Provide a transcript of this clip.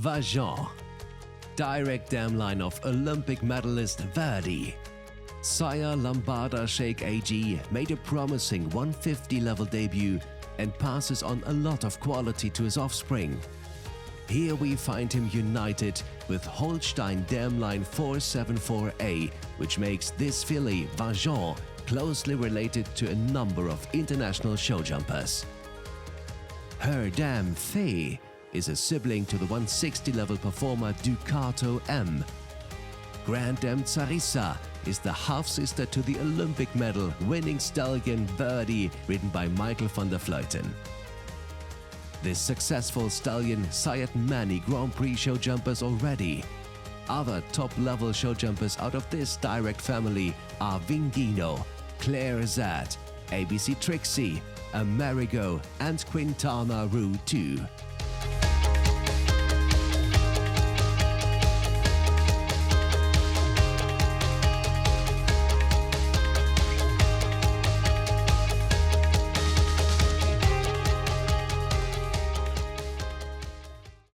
Vajèn. Direct dam line of Olympic medalist Verdi. Sire Lambada Sheikh AG made a promising 150 level debut and passes on a lot of quality to his offspring. Here we find him united with Holstein dam line 474A, which makes this filly Vajèn closely related to a number of international show jumpers. Her dam Fée is a sibling to the 160 level performer Ducato M. Grand Dam Tsarissa is the half-sister to the Olympic medal winning stallion Verdi, ridden by Michael van der Vleuten. This successful stallion sired many Grand Prix show jumpers already. Other top-level show jumpers out of this direct family are Vingino, Claire Zad, ABC Trixie, Amerigo and Quintana Roo 2.